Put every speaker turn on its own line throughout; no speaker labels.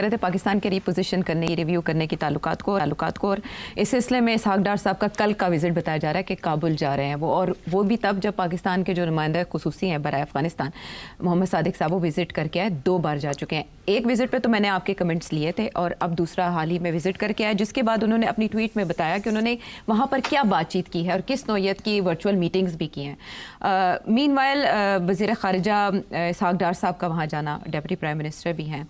रहे थे पाकिस्तान के रिपोजिशन करने की रिव्यू करने की ताल्लुकात को और इस सिलसिले में इसहाक डार साहब का कल का विज़िट बताया जा रहा है कि काबुल जा रहे हैं वो, और वो भी तब जब पाकिस्तान के जो नुमाइंदा खुसूसी हैं बराए अफ़गानिस्तान मोहम्मद सादिक साहब वो विज़िट करके आए, 2 बार जा चुके हैं। एक विज़िट पे तो मैंने आपके कमेंट्स लिए थे और अब दूसरा हाल ही में विज़िट करके आए, जिसके बाद उन्होंने अपनी ट्वीट में बताया कि उन्होंने वहाँ पर क्या बातचीत की है और किस नौयत की वर्चुअल मीटिंग्स भी की हैं। मीनवाइल वज़ीर ख़ारिजा इसहाक डार साहब का वहाँ जाना, डिप्टी प्राइम मिनिस्टर भी हैं,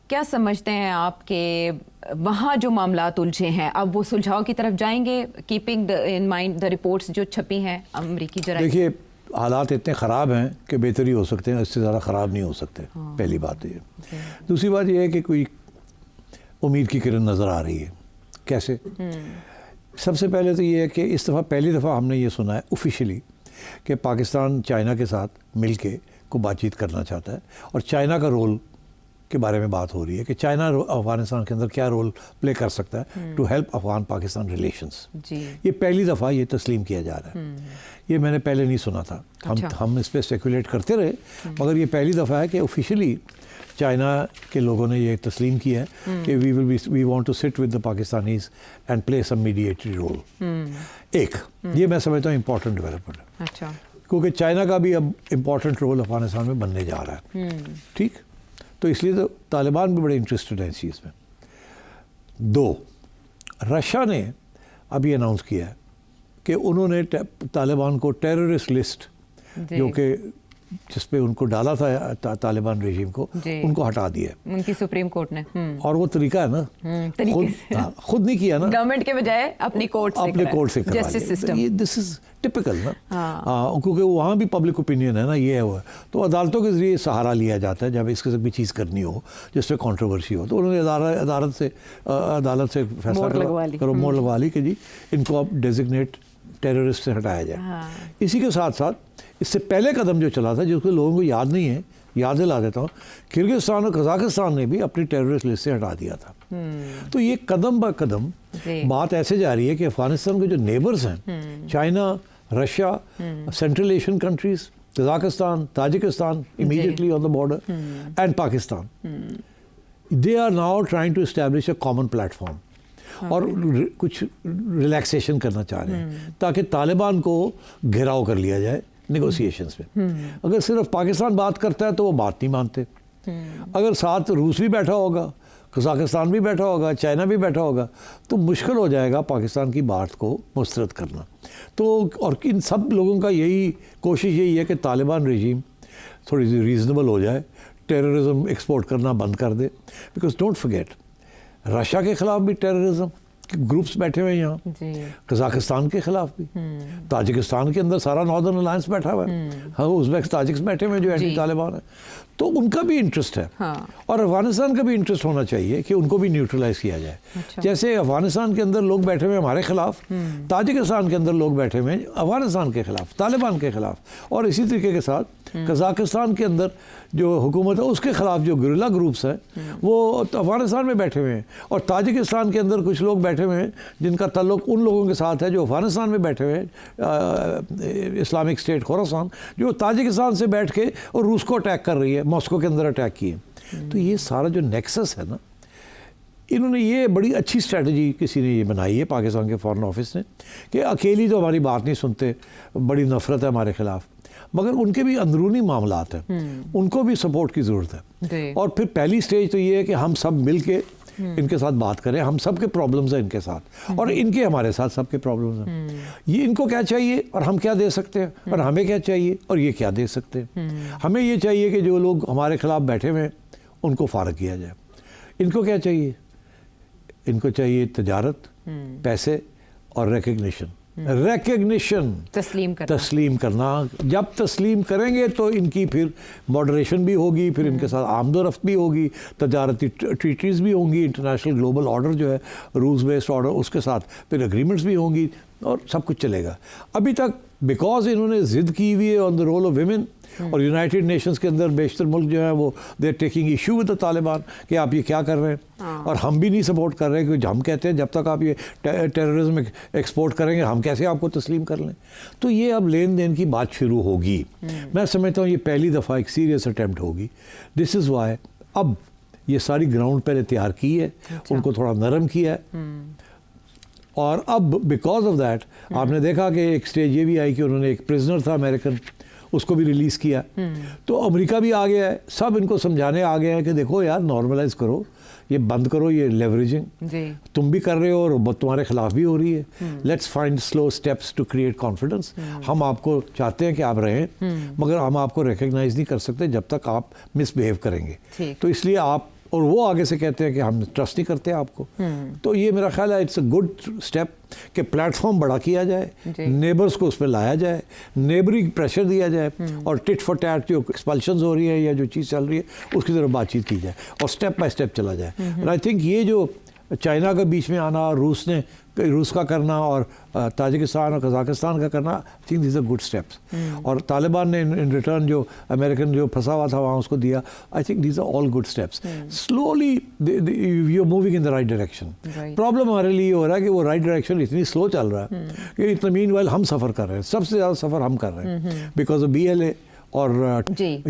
क्या समझते हैं आप कि वहाँ जो मामलात उलझे हैं अब वो सुलझाव की तरफ जाएंगे, keeping in mind the reports जो छपी हैं अमरीकी जरा?
देखिए, हालात इतने ख़राब हैं कि बेहतर ही हो सकते हैं, इससे ज़्यादा ख़राब नहीं हो सकते। पहली बात ये। दूसरी बात ये है कि कोई उम्मीद की किरण नज़र आ रही है। कैसे? सबसे पहले तो ये है कि इस दफ़ा पहली दफ़ा हमने ये सुना है ऑफिशियली कि पाकिस्तान चाइना के साथ मिल के को बातचीत करना चाहता है और चाइना का रोल के बारे में बात हो रही है कि चाइना अफगानिस्तान के अंदर क्या रोल प्ले कर सकता है to help Afghan Pakistan relations. ये पहली दफ़ा ये तस्लीम किया जा रहा है। ये मैंने पहले नहीं सुना था। हम इस पर स्पेकुलेट करते रहे, मगर ये पहली दफ़ा है कि ऑफिशियली चाइना के लोगों ने ये तस्लीम किया है कि we want to sit with the Pakistanis and play some mediatory role. ये मैं समझता हूँ इम्पोर्टेंट डेवलपमेंट है। अच्छा। क्योंकि चाइना का भी अब इम्पोर्टेंट रोल अफगानिस्तान में बनने जा रहा है। ठीक, तो इसलिए तो तालिबान भी बड़े इंटरेस्टेड हैं इस चीज़ में। 2, रशिया ने अभी अनाउंस किया है कि उन्होंने तालिबान को टेररिस्ट लिस्ट जो कि जिस पे उनको डाला था तालिबान रेजिम को, उनको हटा दिया
उनकी सुप्रीम कोर्ट ने। और
वो तरीका है ना, खुद नहीं किया ना,
गवर्नमेंट के बजाय अपनी कोर्ट से
justice system. This is typical ना। क्योंकि वहाँ भी पब्लिक ओपिनियन है ना, ये है वो। तो अदालतों के जरिए सहारा लिया जाता है जब इसके भी चीज़ करनी हो जिसमें कंट्रोवर्सी हो। तो उन्होंने अदालत से फैसला करो, मोहर लगवा ली कि जी इनको अब डेजिग्नेट टेररिस्ट से हटाया जाए। इसी के साथ साथ इससे पहले कदम जो चला था, जिसको लोगों को याद नहीं है, याद दिला देता हूँ, किर्गिस्तान और कजाकिस्तान ने भी अपनी टेररिस्ट लिस्ट से हटा दिया था। तो ये कदम ब कदम बात ऐसे जा रही है कि अफगानिस्तान के जो नेबर्स हैं, China, Russia, Central Asian countries, Kazakhstan, Tajikistan immediately on the border and Pakistan, they are now trying to establish a common platform और कुछ रिलैक्सेशन करना चाह रहे हैं ताकि तालिबान को घेराव कर लिया जाए नेगोशिएशंस में। अगर सिर्फ पाकिस्तान बात करता है तो वो बात नहीं मानते। अगर साथ रूस भी बैठा होगा, कजाकिस्तान भी बैठा होगा, चाइना भी बैठा होगा, तो मुश्किल हो जाएगा पाकिस्तान की बात को मुस्तरद करना। तो और इन सब लोगों का यही कोशिश यही है कि तालिबान रेजिम थोड़ी सी रीज़नेबल हो जाए, टेररिज्म एक्सपोर्ट करना बंद कर दे। बिकॉज डोंट फॉरगेट, रशिया के ख़िलाफ़ भी टेररिज्म के ग्रुप्स बैठे हुए हैं यहाँ, कजाकिस्तान के ख़िलाफ़ भी, ताजिकिस्तान के अंदर सारा नॉर्दर्न अलायंस बैठा हुआ है। हाँ, उज़्बेक ताजिक्स बैठे हुए हैं जो एंटी तालिबान है। तो उनका भी इंटरेस्ट है। और अफगानिस्तान का भी इंटरेस्ट होना चाहिए कि उनको भी न्यूट्रलाइज किया जाए। जैसे अफगानिस्तान के अंदर लोग बैठे हुए हमारे खिलाफ, ताजिकिस्तान के अंदर लोग बैठे हुए अफगानिस्तान के खिलाफ, तालिबान के खिलाफ, और इसी तरीके के साथ कजाकिस्तान के अंदर जो हुकूमत है उसके खिलाफ जो गुरिल्ला ग्रुप्स हैं वो अफगानिस्तान में बैठे हुए हैं, और ताजिकिस्तान के अंदर कुछ लोग बैठे हुए हैं जिनका ताल्लुक उन लोगों के साथ है जो अफगानिस्तान में बैठे हुए हैं, इस्लामिक स्टेट खोरासान, जो ताजिकिस्तान से बैठ के और रूस को अटैक कर रही है, मॉस्को के अंदर अटैक किए। तो ये सारा जो नेक्सस है ना, इन्होंने ये बड़ी अच्छी स्ट्रेटजी किसी ने ये बनाई है, पाकिस्तान के फॉरेन ऑफिस ने, कि अकेली तो हमारी बात नहीं सुनते, बड़ी नफरत है हमारे खिलाफ, मगर उनके भी अंदरूनी मामलात हैं, उनको भी सपोर्ट की ज़रूरत है। और फिर पहली स्टेज तो ये है कि हम सब मिल के इनके साथ बात करें, हम सब के प्रॉब्लम्स हैं इनके साथ और इनके हमारे साथ सबके प्रॉब्लम्स हैं। ये इनको क्या चाहिए और हम क्या दे सकते हैं, और हमें क्या चाहिए और ये क्या दे सकते हैं। हमें ये चाहिए कि जो लोग हमारे खिलाफ बैठे हुए हैं उनको फारग किया जाए। इनको क्या चाहिए? इनको चाहिए तजारत, पैसे और रिकग्निशन। तस्लीम करना। जब तस्लीम करेंगे तो इनकी फिर मॉडरेशन भी होगी, फिर इनके साथ आमदोरफ्त भी होगी, तजारती ट्रीटीज़ भी होंगी, इंटरनेशनल ग्लोबल ऑर्डर जो है रूल्स बेस्ड ऑर्डर, उसके साथ फिर एग्रीमेंट्स भी होंगी और सब कुछ चलेगा। अभी तक बिकॉज इन्होंने ज़िद की हुई है on the role of women, और यूनाइटेड नेशंस के अंदर बेशतर मुल्क जो है वो they are taking issue with the Taliban कि आप ये क्या कर रहे हैं, और हम भी नहीं सपोर्ट कर रहे हैं, क्योंकि हम कहते हैं जब तक आप ये टेररिज्म एक्सपोर्ट करेंगे हम कैसे आपको तस्लीम कर लें। तो ये अब लेन देन की बात शुरू होगी। मैं समझता हूँ ये पहली दफ़ा एक सीरियस अटैम्प्ट होगी। दिस इज़ वाई अब ये सारी ग्राउंड पहले तैयार की है, उनको थोड़ा नरम किया है। और अब बिकॉज ऑफ दैट आपने देखा कि एक स्टेज ये भी आई कि उन्होंने एक प्रिजनर था अमेरिकन, उसको भी रिलीज़ किया। तो अमेरिका भी आ गया है, सब इनको समझाने आ गए हैं कि देखो यार नॉर्मलाइज करो, ये बंद करो, ये लेवरेजिंग तुम भी कर रहे हो और तुम्हारे खिलाफ भी हो रही है। Let's find slow steps to create confidence. हम आपको चाहते हैं कि आप रहें, मगर हम आपको रिकग्नाइज नहीं कर सकते जब तक आप मिसबिहेव करेंगे। तो इसलिए आप, और वो आगे से कहते हैं कि हम ट्रस्ट नहीं करते आपको। तो ये मेरा ख्याल है इट्स अ गुड स्टेप कि प्लेटफॉर्म बड़ा किया जाए, नेबर्स को उसमें लाया जाए, नेबरी प्रेशर दिया जाए, और टिट फॉर टैट जो एक्सपल्शंस हो रही है या जो चीज़ चल रही है उसकी तरफ बातचीत की जाए और स्टेप बाय स्टेप चला जाए। और आई थिंक ये जो चाइना का बीच में आना और रूस का करना और ताजिकिस्तान और कजाकिस्तान का करना, I think this are good steps. और तालिबान ने इन रिटर्न जो अमेरिकन जो फंसा हुआ था वहाँ उसको दिया। I think this are all good steps. Slowly you are moving in the right direction. Problem हमारे लिए हो रहा है कि वो राइट डायरेक्शन इतनी स्लो चल रहा है कि इतना मीनवाइल हम सफ़र कर रहे हैं, सबसे ज़्यादा सफ़र हम कर रहे हैं बिकॉज ऑफ BLA। और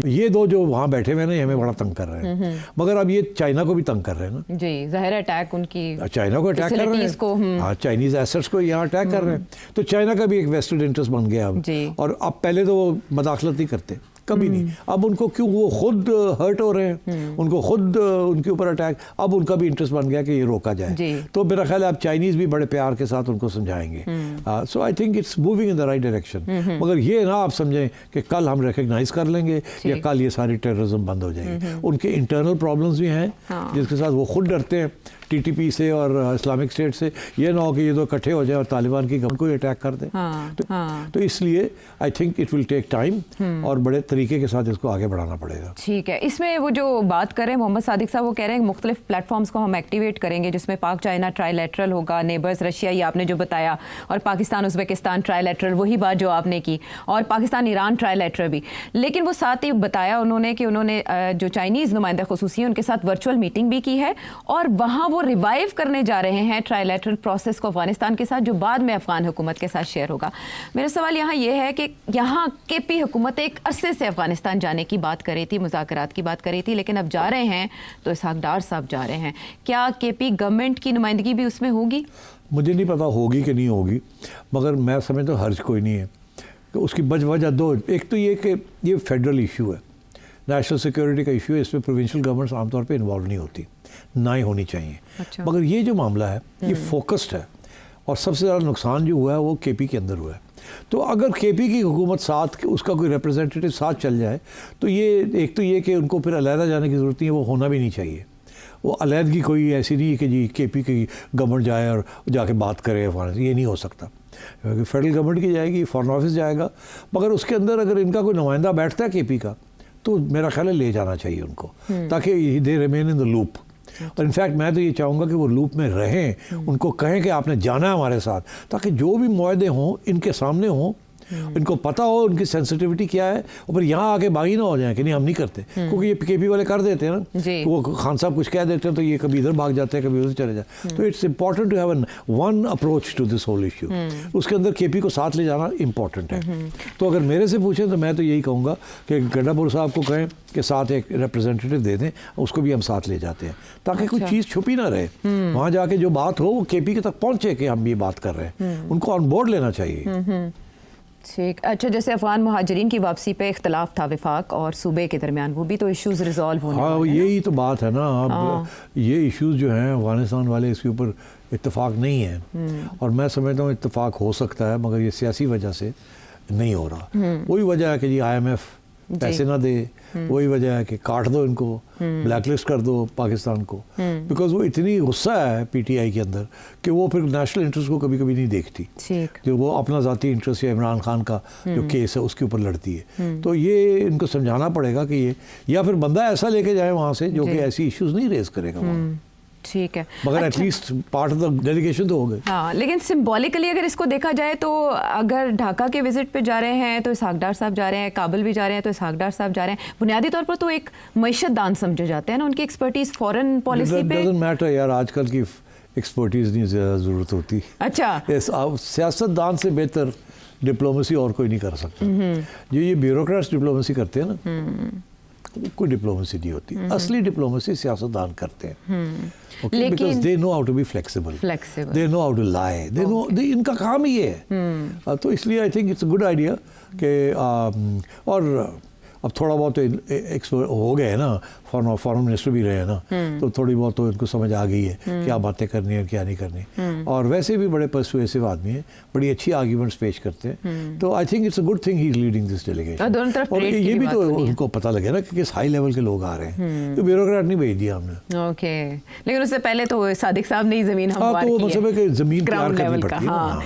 ये दो जो वहाँ बैठे हुए हैं ना, हमें बड़ा तंग कर रहे हैं। मगर अब ये चाइना को भी तंग कर रहे हैं ना
जी, ज़ाहिर अटैक उनकी
चाइना को अटैक कर रहे हैं, हाँ चाइनीज एसेट्स को यहाँ अटैक कर रहे हैं। तो चाइना का भी एक वेस्टेड इंटरेस्ट बन गया अब। और अब पहले तो वो मदाखलत नहीं करते कभी नहीं, अब उनको क्यों, वो खुद हर्ट हो रहे हैं, उनको खुद उनके ऊपर अटैक, अब उनका भी इंटरेस्ट बन गया कि ये रोका जाए। तो मेरा ख्याल है अब चाइनीज़ भी बड़े प्यार के साथ उनको समझाएंगे। So I think it's moving in the right direction. मगर ये ना आप समझें कि कल हम रिकग्नाइज कर लेंगे या कल ये सारी टेररिज्म बंद हो जाएगी। उनके इंटरनल प्रॉब्लम्स भी हैं जिसके साथ वो खुद डरते हैं TTP से और इस्लामिक स्टेट से। ये ना हो कि ये दो इकट्ठे हो जाए और तालिबान की गवर्नमेंट को अटैक कर दें। तो इसलिए I think it will take time और बड़े तरीके के साथ इसको आगे बढ़ाना पड़ेगा।
ठीक है, इसमें वो जो बात कर रहे हैं मोहम्मद सादिक साहब, वो कह रहे हैं मुख्तलिफ प्लेटफॉर्म्स को हम एक्टिवेट करेंगे जिसमें पाक चाइना ट्राईलैटरल होगा, नेबर्स रशिया ये आपने जो बताया, और पाकिस्तान उज़्बेकिस्तान ट्राईलैटरल, वही बात जो आपने की, और पाकिस्तान ईरान ट्राईलैटरल भी। लेकिन वो साथ ही बताया उन्होंने कि उन्होंने जो चाइनीज़ नुमाइंदा खुसूसी हैं उनके साथ वर्चुअल मीटिंग भी की है और वहाँ वो रिवाइव करने जा रहे हैं ट्राईलैटरल प्रोसेस को अफगानिस्तान के साथ, जो बाद में अफगान हुकूमत के साथ शेयर होगा। मेरा सवाल यहाँ ये है कि यहाँ KP हुकूमत एक अरसे से अफगानिस्तान जाने की बात कर रही थी, मुज़ाकरात की बात कर रही थी, लेकिन अब जा रहे हैं तो इसहाक डार साहब जा रहे हैं। क्या KP गवर्नमेंट की नुमाइंदगी भी उसमें होगी?
मुझे नहीं पता होगी कि नहीं होगी, मगर मैं समझता हूँ हर्ज कोई नहीं है। तो उसकी वजह दो, एक तो ये कि ये फेडरल इशू है, नेशनल सिक्योरिटी का इशू है, इसमें प्रोविंशियल गवर्नमेंट्स आमतौर पे इन्वॉल्व नहीं होती, ना ही होनी चाहिए।
अच्छा।
मगर ये जो मामला है ये फोकस्ड है और सबसे ज़्यादा नुकसान जो हुआ है वो KP के अंदर हुआ है। तो अगर KP की हुकूमत साथ, उसका कोई रिप्रेजेंटेटिव साथ चल जाए तो ये एक तो ये कि उनको फिर अलहदा जाने की ज़रूरत नहीं है, वो होना भी नहीं चाहिए। वो अलहदगी कोई ऐसी नहीं है कि जी KP की गवर्नमेंट जाए और जाके बात करे, ये नहीं हो सकता। फेडरल गवर्नमेंट की जाएगी, फॉरेन ऑफिस जाएगा, मगर उसके अंदर अगर इनका कोई नुमाइंदा बैठता है KP का तो मेरा ख्याल है ले जाना चाहिए उनको, ताकि they remain in the loop. और इनफैक्ट मैं तो ये चाहूँगा कि वो लूप में रहें, उनको कहें कि आपने जाना है हमारे साथ, ताकि जो भी मुआहदे हों इनके सामने हों, इनको पता हो उनकी सेंसिटिविटी क्या है, और फिर यहाँ आके बागी ना हो जाए कि नहीं हम नहीं करते, क्योंकि ये KP वाले कर देते हैं ना, वो खान साहब कुछ कह देते हैं तो ये कभी इधर भाग जाते हैं कभी उधर चले जाते। तो it's important to have one approach to this whole issue. उसके अंदर KP को साथ ले जाना इंपॉर्टेंट है। तो अगर मेरे से पूछें तो मैं तो यही कहूँगा कि गड्ढापुर साहब को कहें कि साथ एक रिप्रेजेंटेटिव दे दें, उसको भी हम साथ ले जाते हैं, ताकि कोई चीज़ छुपी ना रहे। वहाँ जाके जो बात हो वो KP के तक पहुँचे कि हम ये बात कर रहे हैं, उनको ऑन बोर्ड लेना चाहिए।
ठीक, अच्छा, जैसे अफगान मुहाजिरीन की वापसी पे इख्तलाफ था विफाक और सूबे के दरमियान, वो भी तो इश्यूज रिजॉल्व होने
हाँ, यही तो बात है ना। अब ये इश्यूज जो हैं अफगानिस्तान वाले, इसके ऊपर इत्तेफाक नहीं है, और मैं समझता हूँ इत्तेफाक हो सकता है, मगर ये सियासी वजह से नहीं हो रहा। वही वजह है कि जी IMF पैसे ना दे, वही वजह है कि काट दो इनको, ब्लैकलिस्ट कर दो पाकिस्तान को, बिकॉज वो इतनी गुस्सा है PTI के अंदर कि वो फिर नेशनल इंटरेस्ट को कभी कभी नहीं देखती, जो वो अपना ज़ाती इंटरेस्ट या इमरान खान का जो केस है उसके ऊपर लड़ती है। तो ये इनको समझाना पड़ेगा कि ये, या फिर बंदा ऐसा लेके जाए वहाँ से जो कि ऐसी इश्यूज नहीं रेज करेगा वहाँ।
ठीक है,
मगर at least part of the delegation तो हो गए।
हाँ, लेकिन सिंबॉलिकली अगर इसको देखा जाए तो अगर ढाका के विजिट पे जा रहे हैं तो इसहाक डार साहब जा रहे हैं, काबुल भी जा रहे हैं तो इसहाक डार साहब जा रहे हैं, बुनियादी तौर पर तो एक मईशत दान समझे जाते हैं ना, उनकी एक्सपर्टीज फॉरेन पॉलिसी पे।
डजंट मैटर यार, आजकल की एक्सपर्टीज नहीं ज़्यादा ज़रूरत होती।
अच्छा,
सियासतदान से बेहतर डिप्लोमेसी और कोई नहीं कर सकता। जो ये ब्यूरोक्रेट्स डिप्लोमेसी करते हैं ना, कोई डिप्लोमेसी नहीं होती। असली डिप्लोमेसी सियासतदान करते हैं,
लेकिन
because they know how to be flexible, they know how to lie, they know, इनका काम ही है। तो इसलिए I think it's a good idea कि और अब थोड़ा बहुत तो एक्सपर्ट हो गए हैं ना, फॉरेन मिनिस्टर भी रहे हैं ना, तो थोड़ी बहुत तो इनको समझ आ गई है क्या बातें करनी है क्या नहीं करनी। और वैसे भी बड़े पर्सुएसिव आदमी हैं, बड़ी अच्छी आर्ग्यूमेंट्स पेश करते हैं। तो आई think it's a good thing he is leading this delegation. और ये भी तो उनको पता लगे ना कि किस हाई लेवल के लोग आ रहे हैं, तो ब्यूरोक्रेट नहीं भेज दिया हमने।
ओके, लेकिन उससे पहले तो सादिक साहब ने ही जमीन हमवार की है,
मतलब है कि जमीन तैयार करनी
ग्राउंड लेवल
पड़ती
का।
है।
हाँ,